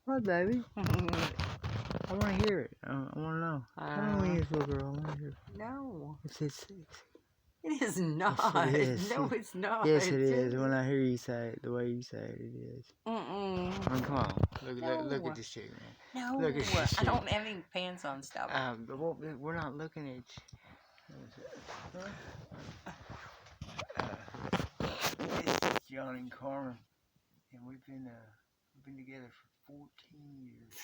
What, baby? I want to hear it. I want to know. Tell me when you feel, girl. I want to hear it. No. It's sexy. It is not. Yes, it is. No, it's not. Yes, it is. When I hear you say it, the way you say it, it is. Mm-mm. I mean, come on. Look No. at this chick, man. No, Look at this I chick. don't have any pants on. Stop it. But we're not looking at you. This is John and Carmen, and we've been together for 14 years.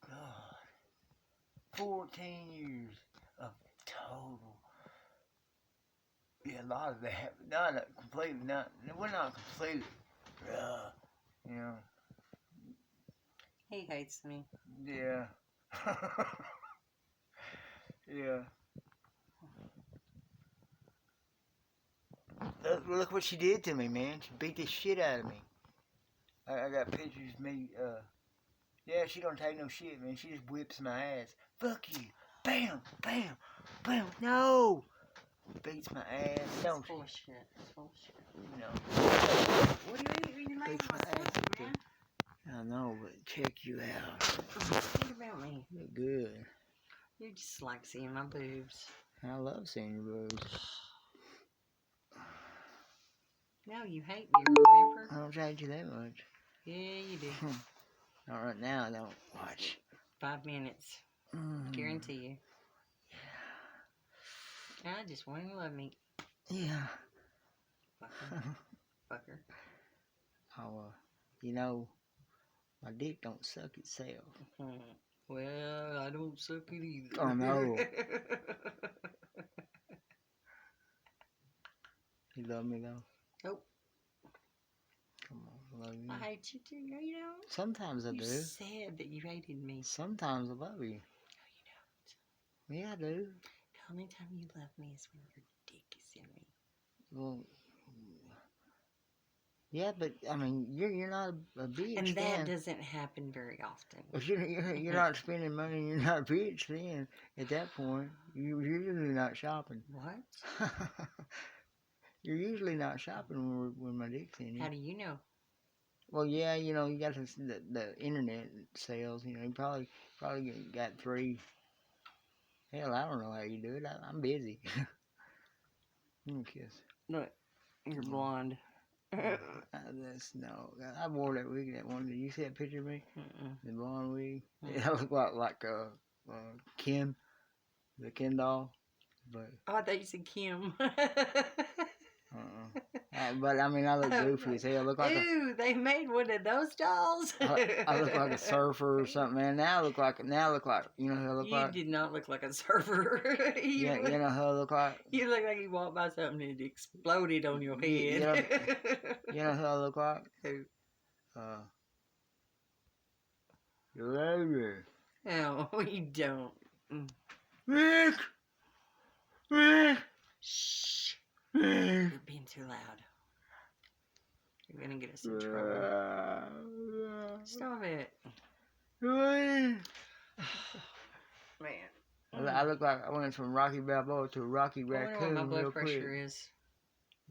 God, 14 years of total. Yeah, a lot of that. Not completely. We're not completely. You know. He hates me. Yeah. Yeah. Look what she did to me, man. She beat the shit out of me. I got pictures of me. Yeah, she don't take no shit, man. She just whips my ass. Fuck you. Bam, bam, bam. No. Beats my ass. Don't she? Bullshit. Bullshit. You know. What do you mean? Beats my ass. Man? I know, but check you out. Think about me. You look good. You just like seeing my boobs. I love seeing your boobs. No, you hate me, remember? I don't hate you that much. Yeah, you do. Not right now, I don't. Watch. 5 minutes. Guarantee you. Yeah. I just want to love me. Yeah. Fucker. Fucker. Oh, you know, my dick don't suck itself. Well, I don't suck it either. Oh, no. You love me, though? Nope. Come on, I love you. I hate you too. No, you don't. Sometimes I do. You said that you hated me. Sometimes I love you. No, you don't. Yeah, I do. The only time you love me is when your dick is in me. Well, yeah, but I mean, you're not a bitch. And that then. doesn't happen very often. But you're not spending money. You're not a bitch. Then at that point, you're usually not shopping. What? You're usually not shopping when my dick's in you. How do you know? Well, yeah, you know, you got the internet sales. You know, you probably got 3. Hell, I don't know how you do it. I'm busy. Give me a kiss. Look, you're blonde. That's no. I wore that wig. That one. Did you see that picture of me? The blonde wig. Mm-mm. I look like Ken, the Ken doll. But Oh, I thought you said Kim. But I mean, I look goofy as hell. I look like they made one of those dolls. I look like a surfer or something, man. Now I look like you know who I look like. You did not look like a surfer. You know who I look like. You look like you walked by something and it exploded on your head. You know who I look like. Who? Your lady. No, you don't. Rick. Rick. Shh. Rick. You're being too loud. You're gonna get us in trouble. Stop it. Man. I look like I went from Rocky Balboa to a Rocky Raccoon. I wonder what my blood pressure quick. is.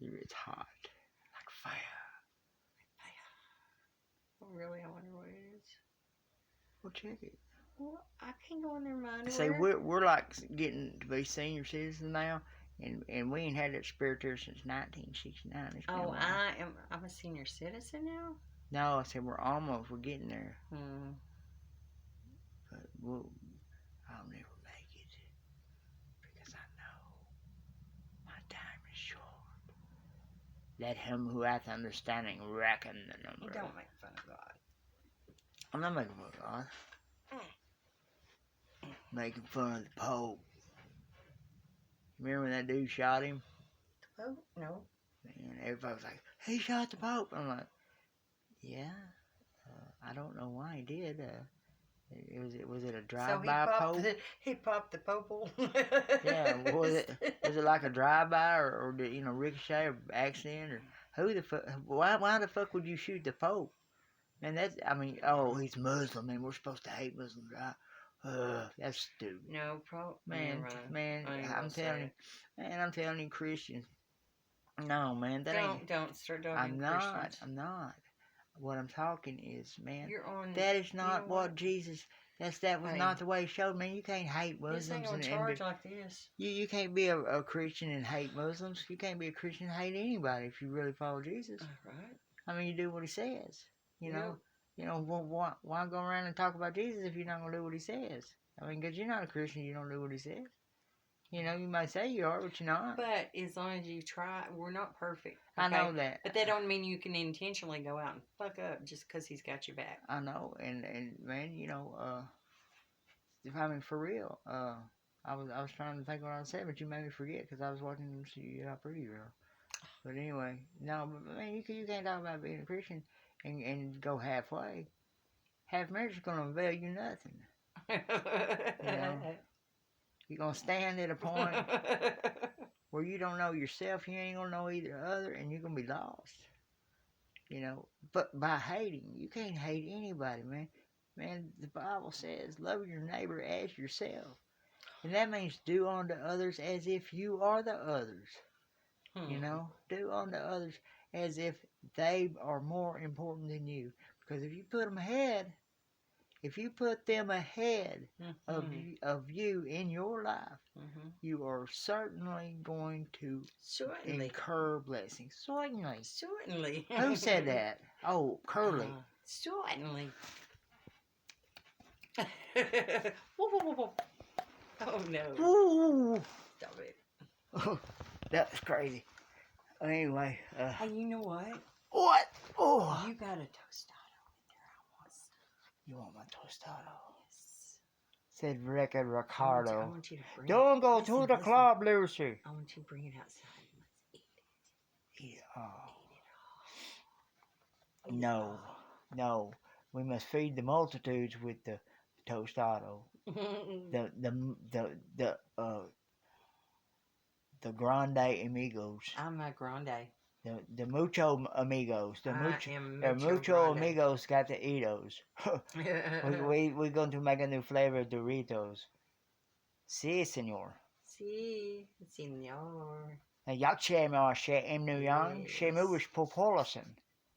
It's hot. Like fire. Oh, really? I wonder what it is. Well, check it. Well, I can't go in there, mind. Say we're like getting to be senior citizens now, and we ain't had that spare tire since 1969. Oh, I'm a senior citizen now? No, I said we're getting there. But I'll never make it because I know my time is short. Let him who hath understanding reckon the number. You don't make fun of God. I'm not making fun of God. Making fun of the Pope. Remember when that dude shot him? The Pope? No. And everybody was like, he shot the Pope. I'm like, yeah. I don't know why he did. Was it a drive-by Pope? He popped the Pope. Yeah. Was it like a drive-by or did ricochet or accident or who the fuck? Why the fuck would you shoot the Pope? Man, he's Muslim and we're supposed to hate Muslims, right? That's stupid. No, man, I'm telling you, Christians. No, man, that ain't. Don't. I'm not. what I'm talking is, man, You're on. that is not you know what Jesus. That was Hey. not the way he showed. Man, you can't hate This ain't Muslims gonna charge like this. you can't be a Christian and hate Muslims. You can't be a Christian and hate anybody if you really follow Jesus. Right. I mean, you do what he says. You Yep. know. You know, why go around and talk about Jesus if you're not gonna do what he says? I mean, because you're not a Christian, you don't do what he says. You know, you might say you are, but you're not. But as long as you try, we're not perfect. Okay? I know that. But that don't mean you can intentionally go out and fuck up just because he's got your back. I know, and man, you know, I mean, for real, I was trying to think what I said, but you made me forget because I was watching them see you how pretty you are. But anyway, no, but man, you can't talk about being a Christian and go halfway. Half marriage is gonna avail you nothing. You know, you're gonna stand at a point where you don't know yourself, you ain't gonna know either other, and you're gonna be lost. You know, but by hating, you can't hate anybody, man. Man, the Bible says, love your neighbor as yourself. And that means do unto others as if you are the others. You know, do unto others as if they are more important than you. Because if you put them ahead, of you in your life, you are certainly going to incur blessings. Certainly. Who said that? Oh, Curly. Certainly. Whoa, whoa, whoa, whoa. Oh no. Ooh. Stop it. That was crazy. Anyway. Hey, you know what? What? Oh. You got a tostado in there. I want some. You want my tostado? Yes. Said Ricardo. I want you to bring Don't it. go to the club, Lucy. I want you to bring it outside. Let's eat it. Eat it all. Eat it No. all. No. We must feed the multitudes with the tostado. The grande amigos. I'm a grande. The mucho amigos. The mucho grande. amigos got the Eatos. We're going to make a new flavor of Doritos. Si, senor. Si, senor. Jak się ma Emnujan? Się mówisz po polsku.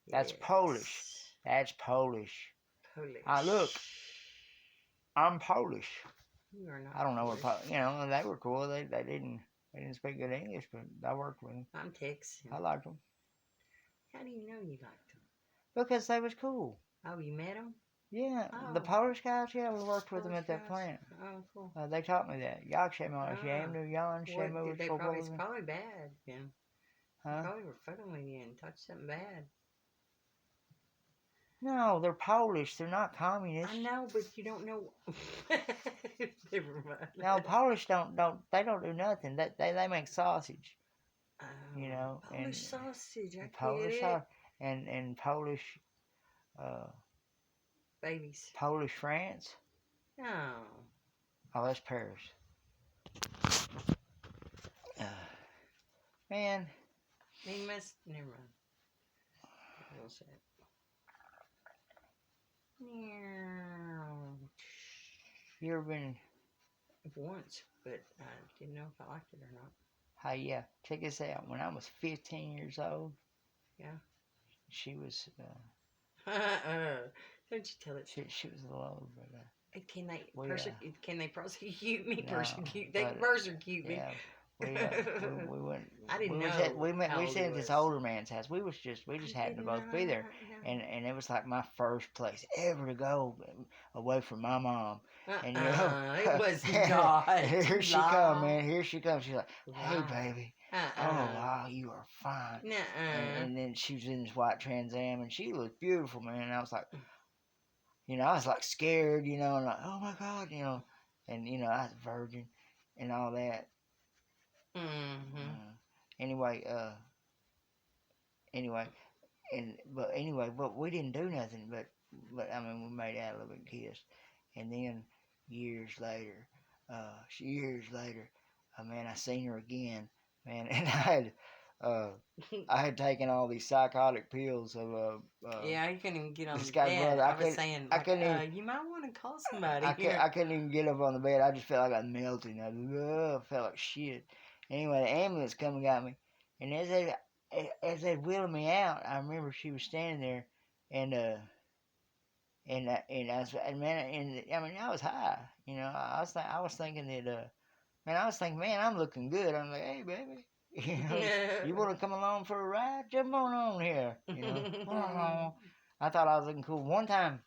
That's Polish. That's Polish. Look, I'm Polish. You are not. I don't know Polish. what you know. They were cool. They didn't speak good English, but I worked with them. I'm Texan. I liked them. How do you know you liked them? Because they was cool. Oh, you met them? Yeah, the Polish guys. Yeah, we worked with them at that plant. Oh, cool. They taught me that. Jak się ma Emnujan? Się mówisz po polsku. It's probably bad, then. Huh? They probably were fucking with you and touched something bad. No, they're Polish. They're not communists. I know, but you don't know. Never mind. No, Polish don't do nothing. They make sausage. You know, Polish sausage. I Polish get it. And Polish. Babies. Polish France. Oh. Oh, that's Paris. Man. They must. Never mind. We'll say it. You ever been? Once, but I didn't know if I liked it or not. Hey, yeah. Check this out. When I was 15 years old. Yeah. She was. Don't you tell it. She was a little older, but. Can they prosecute me? No, They persecute me. Yeah. We went. I didn't know. We stayed at this older man's house. We just happened to both be there, and it was like my first place ever to go away from my mom. And you know, it was not. Here she come, man. Here she comes. She's like, "Hey, Wow. baby. Oh wow, you are fine." And then she was in this white Trans Am, and she looked beautiful, man. And I was like, you know, I was like scared, you know, and like, oh my God, you know, and you know, I was a virgin and all that. Anyway, but we didn't do nothing. But I mean, we made out a little bit and kissed, and then years later, man, I seen her again, man, and I had taken all these psychotic pills of yeah, you couldn't even get on the guy's bed. brother. I was saying, like, you might want to call somebody. I couldn't even get up on the bed. I just felt like I was melting. I felt like shit. Anyway, the ambulance come and got me, and as they wheeled me out, I remember she was standing there, and and I was, and man, and I mean, I was high, you know. I was thinking that, man, I was thinking, man, I'm looking good. I'm like, hey, baby, you know, you want to come along for a ride? Jump on here, you know. I thought I was looking cool. One time,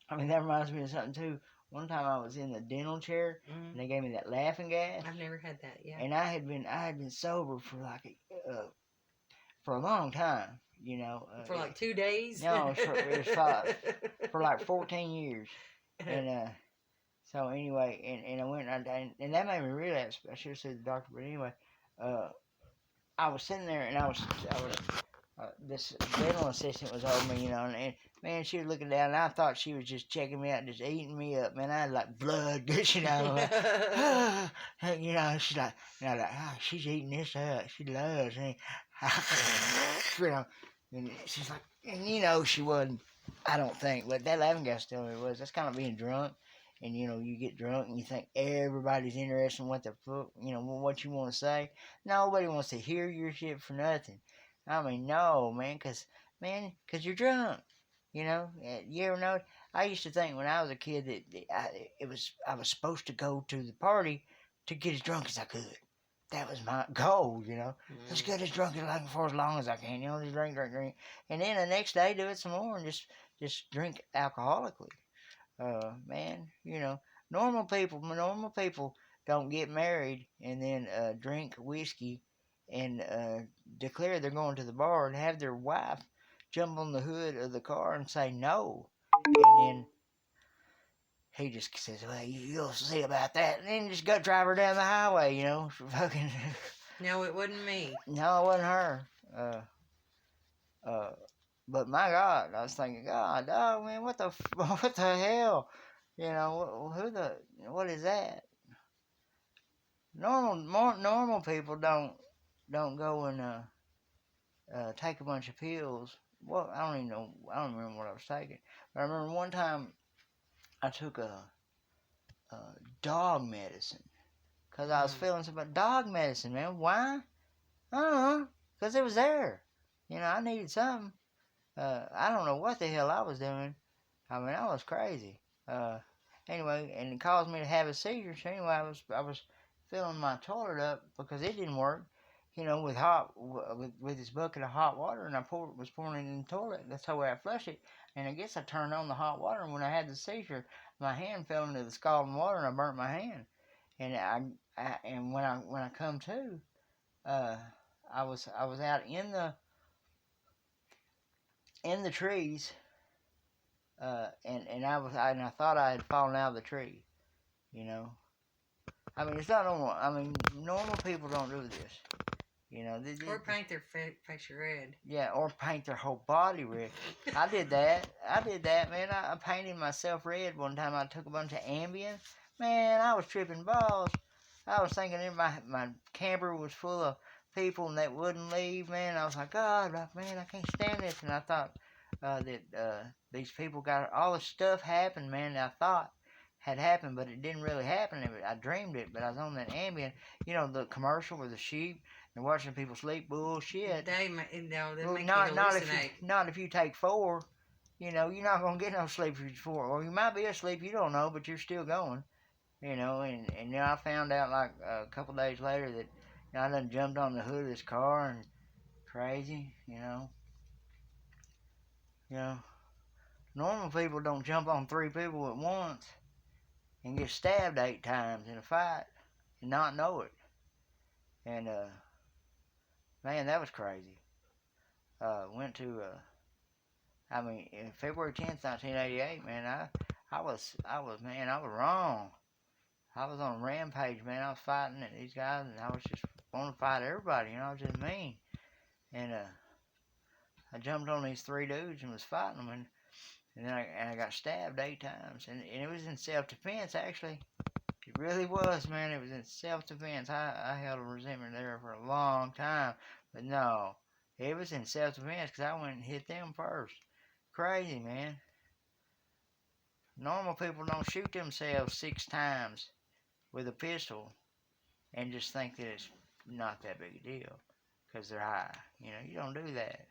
I mean, that reminds me of something too. One time I was in the dental chair, and they gave me that laughing gas. I've never had that. Yeah. And I had been sober for like for a long time, you know. For like 2 days? No, it was for like 14 years. And so anyway, and I went and that made me relapse. I should have said to the doctor, but anyway, I was sitting there and I was this dental assistant was over me, you know, and man, she was looking down, and I thought she was just checking me out, just eating me up, man. I had like blood gushing out of me, you know. She's like, you know, like, oh, she's eating this up. She loves me, you know. And she's like, and you know, she wasn't. I don't think, but that laughing gas told me it was. That's kind of being drunk, and you know, you get drunk and you think everybody's interested in what the fuck, you know, what you want to say. Nobody wants to hear your shit for nothing. I mean, no, man, cause you're drunk, you know. You ever know? I used to think when I was a kid that I was supposed to go to the party to get as drunk as I could. That was my goal, you know. Let's get as drunk for as long as I can, you know. Just drink, and then the next day do it some more and just drink alcoholically. Man, you know, normal people don't get married and then drink whiskey and declare they're going to the bar and have their wife jump on the hood of the car and say no, and then he just says, "Well, you'll see about that," and then just go drive her down the highway, you know, fucking. No, it wasn't me. No, it wasn't her. Uh, but my God, I was thinking, God, oh man, what the what the hell, you know, what is that? Normal people don't go and take a bunch of pills. Well, I don't even know. I don't remember what I was taking. But I remember one time I took a dog medicine because I was feeling some dog medicine, man. Why? I don't know. Because it was there. You know, I needed something. I don't know what the hell I was doing. I mean, I was crazy. Anyway, and it caused me to have a seizure. So anyway, I was filling my toilet up because it didn't work. You know, with this bucket of hot water, and I was pouring it in the toilet. That's how I flushed it. And I guess I turned on the hot water, and when I had the seizure, my hand fell into the scalding water, and I burnt my hand. And and when I come to, I was out in the trees, and I thought I had fallen out of the tree, you know. I mean, it's not normal. I mean, normal people don't do this, you know. Or paint their face red. Yeah, or paint their whole body red. I did that, man. I painted myself red one time. I took a bunch of Ambien. Man, I was tripping balls. I was thinking my camper was full of people and that wouldn't leave, man. I was like, God, man, I can't stand this. And I thought that these people got all this stuff happened, man, that I thought had happened, but it didn't really happen. I dreamed it, but I was on that Ambien. You know, the commercial with the sheep and watching people sleep. Bullshit. They make you hallucinate. Not if you take 4. You know, you're not going to get no sleep if you're 4. Or you might be asleep, you don't know, but you're still going. You know, and then I found out like a couple days later that I done jumped on the hood of this car and crazy, you know. You know, normal people don't jump on 3 people at once and get stabbed 8 times in a fight and not know it. And man, that was crazy. Went to I mean, in February 10th, 1988, man, I was wrong. I was on a rampage, man. I was fighting these guys, and I was just wanting to fight everybody, you know. I was just mean. And I jumped on these 3 dudes and was fighting them, and then I got stabbed 8 times, and it was in self-defense, actually. It really was, man. It was in self-defense. I held a resentment there for a long time, but no, it was in self-defense because I went and hit them first. Crazy, man. Normal people don't shoot themselves 6 times with a pistol and just think that it's not that big a deal because they're high. You know, you don't do that.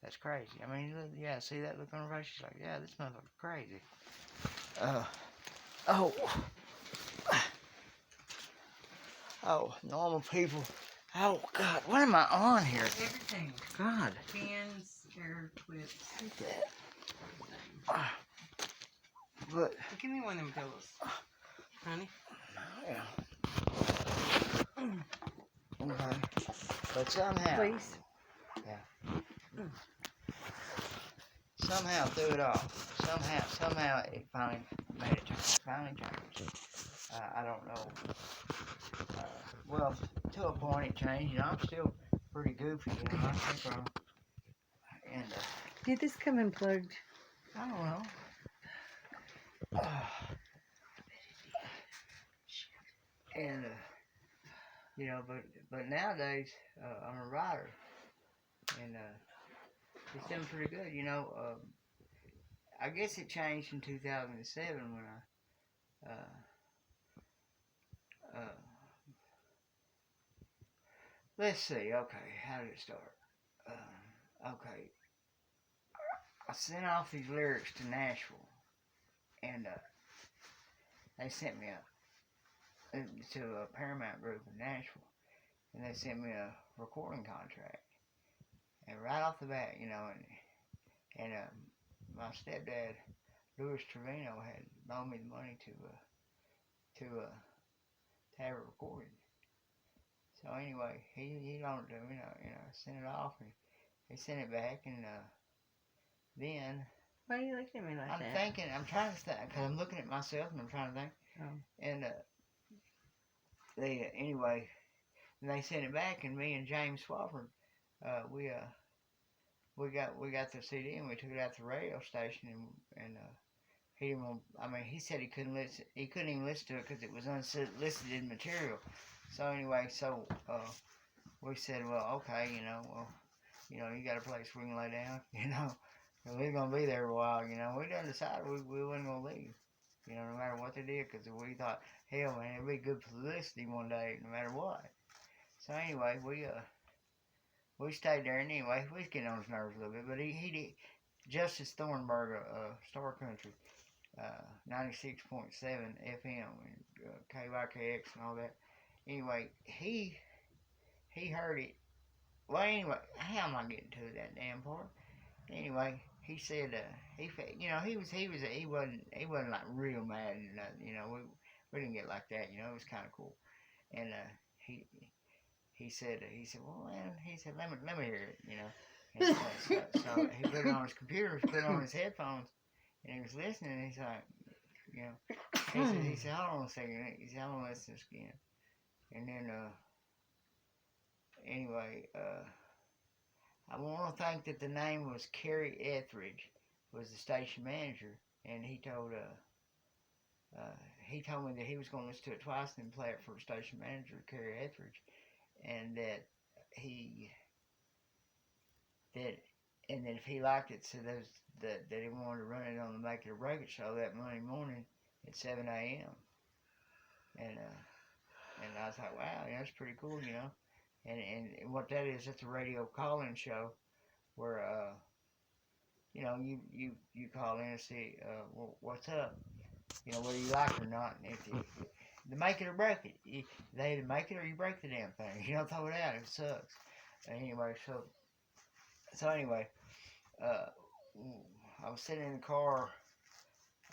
That's crazy. I mean, yeah, see that look on her face? She's like, yeah, this motherfucker's crazy. Oh, normal people. Oh, God, what am I on here? Everything. God. Pins, hair clips. Look at that. But. Give me one of them pillows. Honey? Yeah. Okay. But somehow. Please. Yeah. Somehow through it all. Somehow it finally made a change. Finally changed. I don't know. Well, to a point it changed. You know, I'm still pretty goofy. You know, I think I'm. And Did this come unplugged? I don't know. And you know, but nowadays I'm a writer, and it's done pretty good. You know, I guess it changed in 2007 when I let's see. Okay, how did it start? Okay, I sent off these lyrics to Nashville, and they sent me to a Paramount group in Nashville, and they sent me a recording contract. And right off the bat, you know, and my stepdad, Louis Trevino, had loaned me the money to have it recorded. So anyway, he loaned it to me, you know, sent it off, and he sent it back, and then. Why are you looking at me like that? I'm trying to think, because I'm looking at myself and I'm trying to think. Oh. And anyway, they sent it back, and me and James Swafford, we got the CD and we took it out to the radio station, and he didn't want, I mean, he said he couldn't even listen to it because it was unsolicited material. So anyway, we said, well, okay, you know, you got a place we can lay down, you know. We're going to be there a while, you know. We done decided we wasn't going to leave, you know, no matter what they did, because we thought, hell, man, it'd be good publicity one day, no matter what. So anyway, we stayed there, and anyway, we was getting on his nerves a little bit, but he did. Justice Thornburg, Star Country, 96.7 FM, and KYKX and all that. Anyway, he heard it. Well, anyway, how am I getting to that damn part? Anyway, he said you know, he wasn't like real mad or nothing, you know. We didn't get like that, you know. It was kind of cool. And he said well, man, he said let me hear it, you know. And so he put it on his computer, he put it on his headphones, and he was listening. And he's like, you know, he said hold on a second. He said I'm gonna listen to this again. And then anyway, I want to think that the name was Kerry Etheridge, was the station manager, and he told me that he was going to listen to it twice and then play it for the station manager, Kerry Etheridge, and that if he liked it, so that he wanted to run it on the Make It or Break It show that Monday morning at 7 a.m. And I was like, wow, yeah, that's pretty cool, you know. And what that is, it's a radio call-in show where, you know, you call in and see, well, what's up, you know, whether you like it or not. And if they make it or break it, they either make it or you break the damn thing. You don't throw it out, it sucks. Anyway, so anyway, I was sitting in the car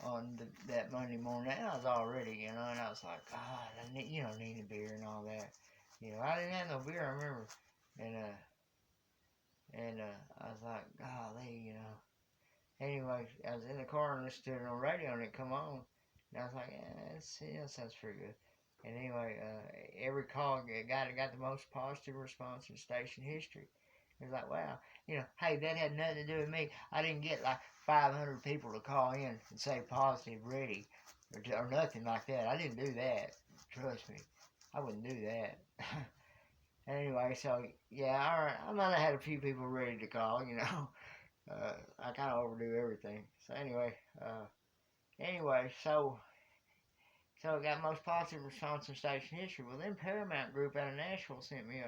on that Monday morning, and I was all ready, you know, and I was like, God, I need a beer and all that. You know, I didn't have no beer, I remember. And I was like, golly, you know. Anyway, I was in the car and listened to it on the radio, and it come on. And I was like, that sounds pretty good. And anyway, every call, got the most positive response in station history. It was like, wow, you know, hey, that had nothing to do with me. I didn't get like 500 people to call in and say positive, ready, or nothing like that. I didn't do that. Trust me, I wouldn't do that. Anyway, so yeah, all right, I might have had a few people ready to call, you know. I kind of overdo everything. So anyway, so it got most positive response in station history. Well, then Paramount Group out of Nashville sent me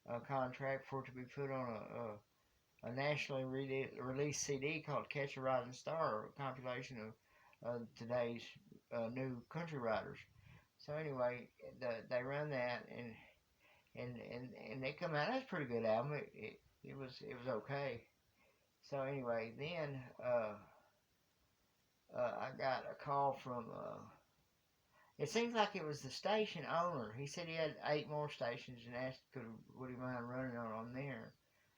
a contract for it to be put on a nationally released CD called Catch a Rising Star, a compilation of today's new country writers. So anyway, they run that, and they come out. That's a pretty good album. It was okay. So anyway, then I got a call from. It seems like it was the station owner. He said he had 8 more stations and asked, would he mind running on there?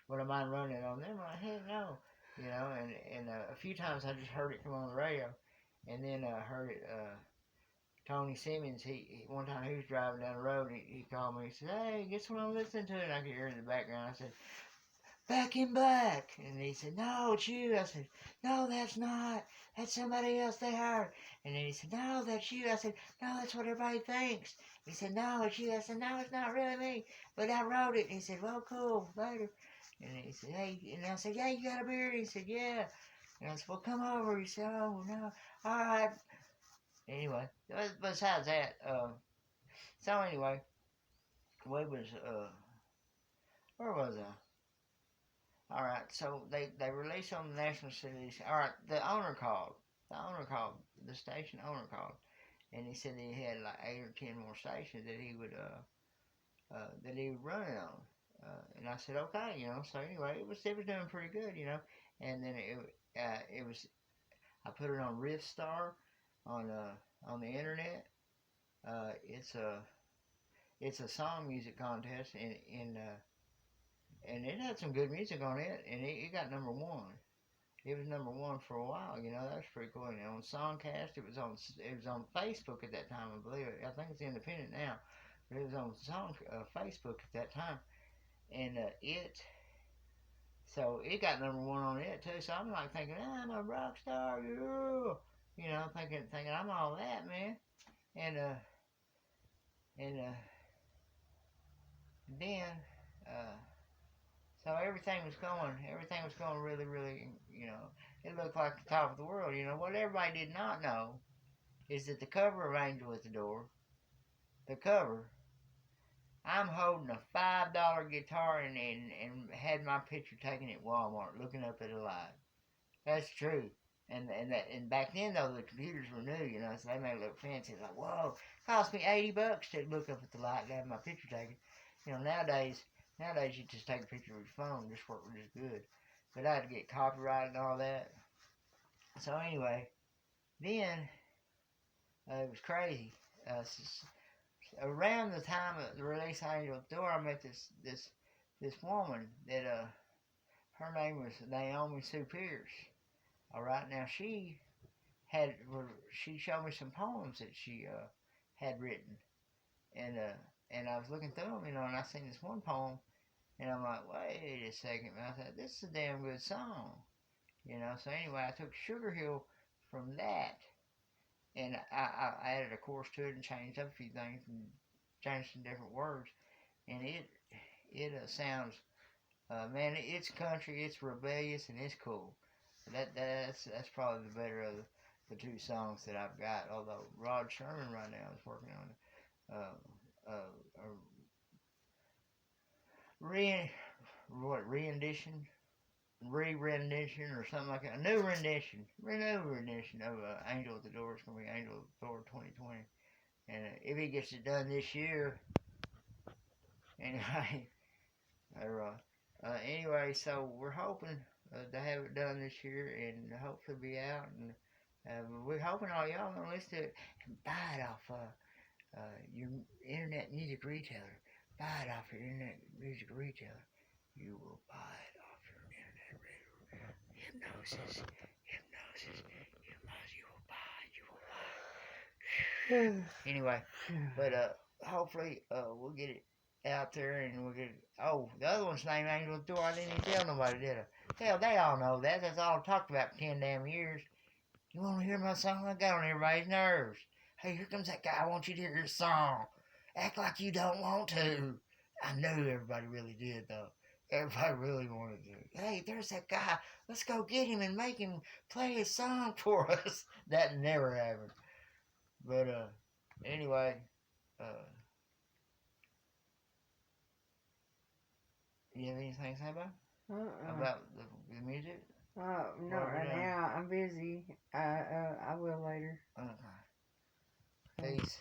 Would I mind running it on them? I'm like, heck no. And a few times I just heard it come on the radio, and then I heard it. Tony Simmons, one time he was driving down the road, and he called me. He said, "Hey, guess what I'm listening to?" And I could hear in the background. I said, "Back in Black." And he said, "No, it's you." I said, "No, that's not. That's somebody else they hired." And then he said, "No, that's you." I said, "No, that's what everybody thinks." He said, "No, it's you." I said, "No, it's not really me, but I wrote it." And he said, "Well, cool, later." And he said, "Hey," and I said, "Yeah, you got a beard?" He said, "Yeah." And I said, "Well, come over." He said, "Oh, no, all right." Anyway, besides that, so anyway, we was, where was I? All right, so they released on the national cities. All right, the owner called. The station owner called, and he said he had like 8 or 10 more stations that he would run it on. And I said, okay, So anyway, it was doing pretty good, And then it was I put it on Riffstar on the internet. It's a song music contest, and it had some good music on it, and it got number one. It was number one for a while, That was pretty cool. And on Songcast, it was on Facebook at that time, I believe. I think it's independent now, but it was on Facebook at that time, and it got number one on it too. So I'm like thinking, I'm a rock star, thinking I'm all that, man, and then. So everything was going really, really, it looked like the top of the world. What everybody did not know is that the cover of Angel at the Door, the cover, I'm holding a $5 guitar and had my picture taken at Walmart looking up at a light. That's true. And back then though the computers were new, so they made it look fancy. It's like, whoa, it cost me $80 to look up at the light and have my picture taken. Nowadays you just take a picture with your phone, just work just good. But I had to get copyright and all that. So anyway, then it was crazy. Around the time of the release of Angel at the Door, I met this woman that her name was Naomi Sue Pierce. All right, now she showed me some poems that she had written, and I was looking through them, and I seen this one poem, and I'm like, wait a second, man. I thought, this is a damn good song, So anyway, I took Sugar Hill from that, and I added a chorus to it and changed up a few things and changed some different words, and it sounds, man, it's country, it's rebellious, and it's cool. That's probably the better of the two songs that I've got. Although Rod Sherman right now is working on a rendition or something like that. A new rendition of Angel at the Door. It's gonna be Angel at the Door 2020. And if he gets it done this year, anyway, anyway, so we're hoping to have it done this year and hopefully be out. And we're hoping all y'all gonna listen to it and buy it off your internet music retailer. Buy it off your internet music retailer. You will buy it off your internet retailer. Hypnosis. You will buy. Anyway, but hopefully we'll get it out there and we'll get it. Oh, the other one's named Angel at the Door. I didn't even tell nobody, did I? Hell, they all know that. That's all I talked about for 10 damn years. You want to hear my song? I got on everybody's nerves. Hey, here comes that guy. I want you to hear his song. Act like you don't want to. I knew everybody really did, though. Everybody really wanted to. Hey, there's that guy. Let's go get him and make him play his song for us. That never happened. But, anyway, you have anything to say about it? About the music? Not What we right doing? now. I'm busy. I will later. Okay. Peace.